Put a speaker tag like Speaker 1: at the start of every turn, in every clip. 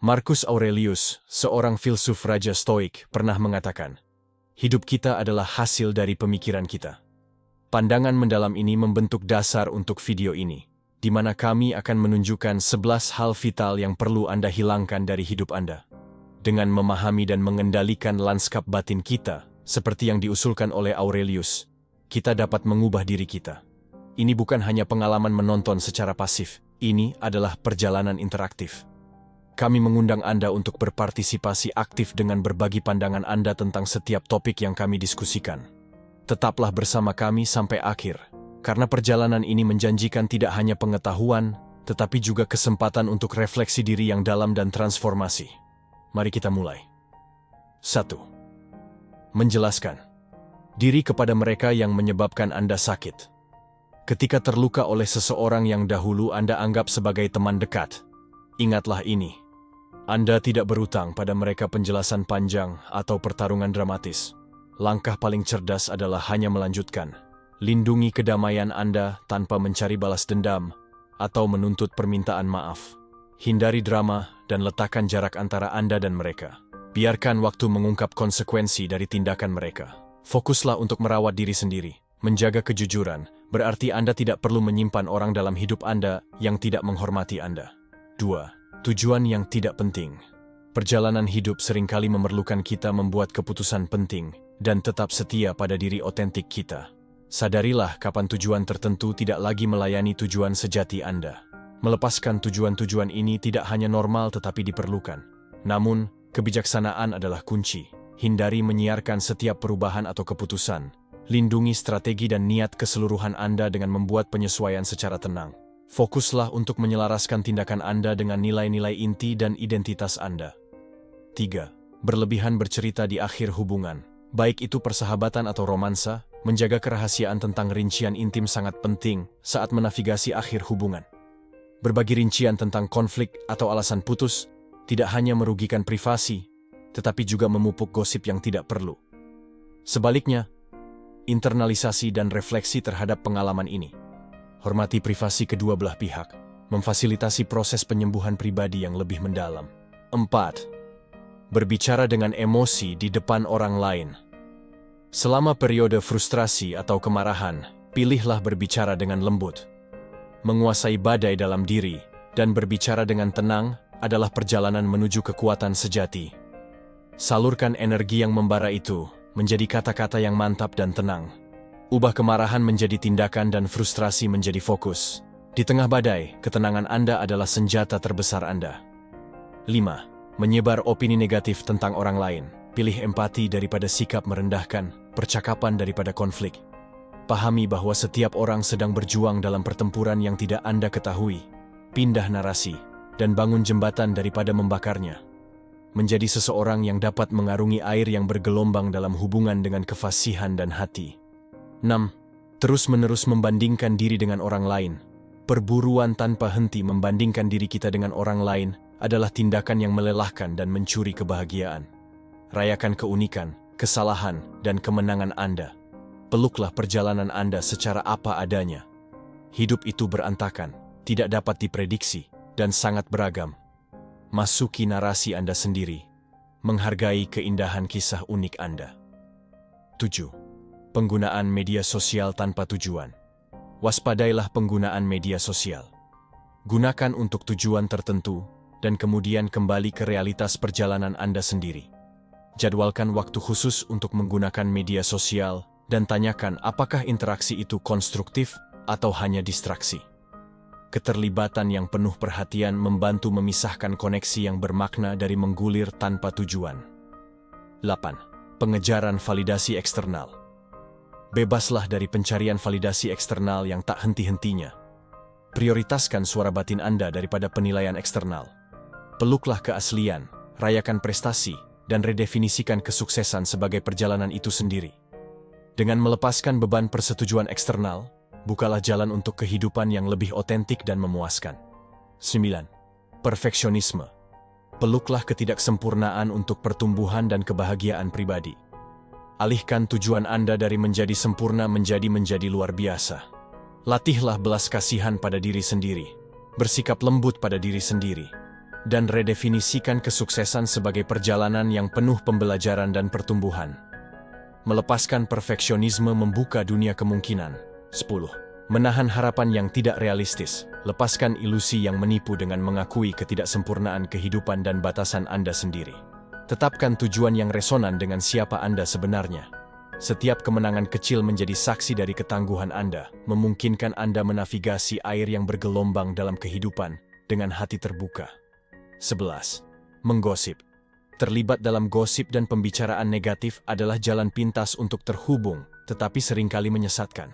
Speaker 1: Marcus Aurelius, seorang filsuf Raja Stoik, pernah mengatakan, hidup kita adalah hasil dari pemikiran kita. Pandangan mendalam ini membentuk dasar untuk video ini, di mana kami akan menunjukkan 11 hal vital yang perlu Anda hilangkan dari hidup Anda. Dengan memahami dan mengendalikan lanskap batin kita, seperti yang diusulkan oleh Aurelius, kita dapat mengubah diri kita. Ini bukan hanya pengalaman menonton secara pasif, ini adalah perjalanan interaktif. Kami mengundang Anda untuk berpartisipasi aktif dengan berbagi pandangan Anda tentang setiap topik yang kami diskusikan. Tetaplah bersama kami sampai akhir, karena perjalanan ini menjanjikan tidak hanya pengetahuan, tetapi juga kesempatan untuk refleksi diri yang dalam dan transformasi. Mari kita mulai. 1. Menjelaskan diri kepada mereka yang menyebabkan Anda sakit. Ketika terluka oleh seseorang yang dahulu Anda anggap sebagai teman dekat, ingatlah ini. Anda tidak berutang pada mereka penjelasan panjang atau pertarungan dramatis. Langkah paling cerdas adalah hanya melanjutkan. Lindungi kedamaian Anda tanpa mencari balas dendam atau menuntut permintaan maaf. Hindari drama dan letakkan jarak antara Anda dan mereka. Biarkan waktu mengungkap konsekuensi dari tindakan mereka. Fokuslah untuk merawat diri sendiri. Menjaga kejujuran berarti Anda tidak perlu menyimpan orang dalam hidup Anda yang tidak menghormati Anda. 2. Tujuan yang tidak penting. Perjalanan hidup seringkali memerlukan kita membuat keputusan penting dan tetap setia pada diri otentik kita. Sadarilah kapan tujuan tertentu tidak lagi melayani tujuan sejati Anda. Melepaskan tujuan-tujuan ini tidak hanya normal tetapi diperlukan. Namun, kebijaksanaan adalah kunci. Hindari menyiarkan setiap perubahan atau keputusan. Lindungi strategi dan niat keseluruhan Anda dengan membuat penyesuaian secara tenang. Fokuslah untuk menyelaraskan tindakan Anda dengan nilai-nilai inti dan identitas Anda. 3. Berlebihan bercerita di akhir hubungan. Baik itu persahabatan atau romansa, menjaga kerahasiaan tentang rincian intim sangat penting saat menavigasi akhir hubungan. Berbagi rincian tentang konflik atau alasan putus tidak hanya merugikan privasi, tetapi juga memupuk gosip yang tidak perlu. Sebaliknya, internalisasi dan refleksi terhadap pengalaman ini. Hormati privasi kedua belah pihak, memfasilitasi proses penyembuhan pribadi yang lebih mendalam. 4. Berbicara dengan emosi di depan orang lain. Selama periode frustrasi atau kemarahan, pilihlah berbicara dengan lembut. Menguasai badai dalam diri dan berbicara dengan tenang adalah perjalanan menuju kekuatan sejati. Salurkan energi yang membara itu menjadi kata-kata yang mantap dan tenang. Ubah kemarahan menjadi tindakan dan frustrasi menjadi fokus. Di tengah badai, ketenangan Anda adalah senjata terbesar Anda. 5. Menyebar opini negatif tentang orang lain. Pilih empati daripada sikap merendahkan, percakapan daripada konflik. Pahami bahwa setiap orang sedang berjuang dalam pertempuran yang tidak Anda ketahui. Pindah narasi, dan bangun jembatan daripada membakarnya. Menjadi seseorang yang dapat mengarungi air yang bergelombang dalam hubungan dengan kefasihan dan hati. 6. Terus-menerus membandingkan diri dengan orang lain. Perburuan tanpa henti membandingkan diri kita dengan orang lain adalah tindakan yang melelahkan dan mencuri kebahagiaan. Rayakan keunikan, kesalahan, dan kemenangan Anda. Peluklah perjalanan Anda secara apa adanya. Hidup itu berantakan, tidak dapat diprediksi, dan sangat beragam. Masuki narasi Anda sendiri. Menghargai keindahan kisah unik Anda. 7. Penggunaan media sosial tanpa tujuan. Waspadailah penggunaan media sosial. Gunakan untuk tujuan tertentu, dan kemudian kembali ke realitas perjalanan Anda sendiri. Jadwalkan waktu khusus untuk menggunakan media sosial, dan tanyakan apakah interaksi itu konstruktif atau hanya distraksi. Keterlibatan yang penuh perhatian membantu memisahkan koneksi yang bermakna dari menggulir tanpa tujuan. 8. Pengejaran validasi eksternal. Bebaslah dari pencarian validasi eksternal yang tak henti-hentinya. Prioritaskan suara batin Anda daripada penilaian eksternal. Peluklah keaslian, rayakan prestasi, dan redefinisikan kesuksesan sebagai perjalanan itu sendiri. Dengan melepaskan beban persetujuan eksternal, bukalah jalan untuk kehidupan yang lebih otentik dan memuaskan. 9. Perfeksionisme. Peluklah ketidaksempurnaan untuk pertumbuhan dan kebahagiaan pribadi. Alihkan tujuan Anda dari menjadi sempurna menjadi luar biasa. Latihlah belas kasihan pada diri sendiri. Bersikap lembut pada diri sendiri. dan redefinisikan kesuksesan sebagai perjalanan yang penuh pembelajaran dan pertumbuhan. Melepaskan perfeksionisme membuka dunia kemungkinan. 10. Menahan harapan yang tidak realistis. Lepaskan ilusi yang menipu dengan mengakui ketidaksempurnaan kehidupan dan batasan Anda sendiri. Tetapkan tujuan yang resonan dengan siapa Anda sebenarnya. Setiap kemenangan kecil menjadi saksi dari ketangguhan Anda, memungkinkan Anda menavigasi air yang bergelombang dalam kehidupan dengan hati terbuka. 11. Menggosip. Terlibat dalam gosip dan pembicaraan negatif adalah jalan pintas untuk terhubung, tetapi seringkali menyesatkan.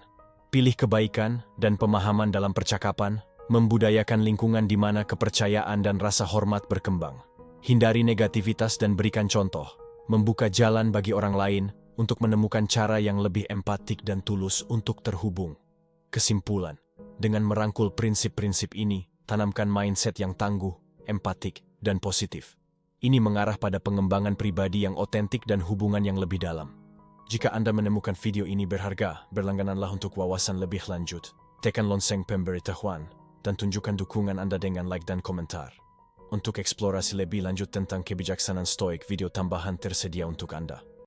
Speaker 1: Pilih kebaikan dan pemahaman dalam percakapan, membudayakan lingkungan di mana kepercayaan dan rasa hormat berkembang. Hindari negativitas dan berikan contoh, membuka jalan bagi orang lain untuk menemukan cara yang lebih empatik dan tulus untuk terhubung. Kesimpulan, dengan merangkul prinsip-prinsip ini, tanamkan mindset yang tangguh, empatik, dan positif. Ini mengarah pada pengembangan pribadi yang otentik dan hubungan yang lebih dalam. Jika Anda menemukan video ini berharga, berlanggananlah untuk wawasan lebih lanjut. Tekan lonceng pemberitahuan, dan tunjukkan dukungan Anda dengan like dan komentar. Untuk eksplorasi lebih lanjut tentang kebijaksanaan stoik, video tambahan tersedia untuk Anda.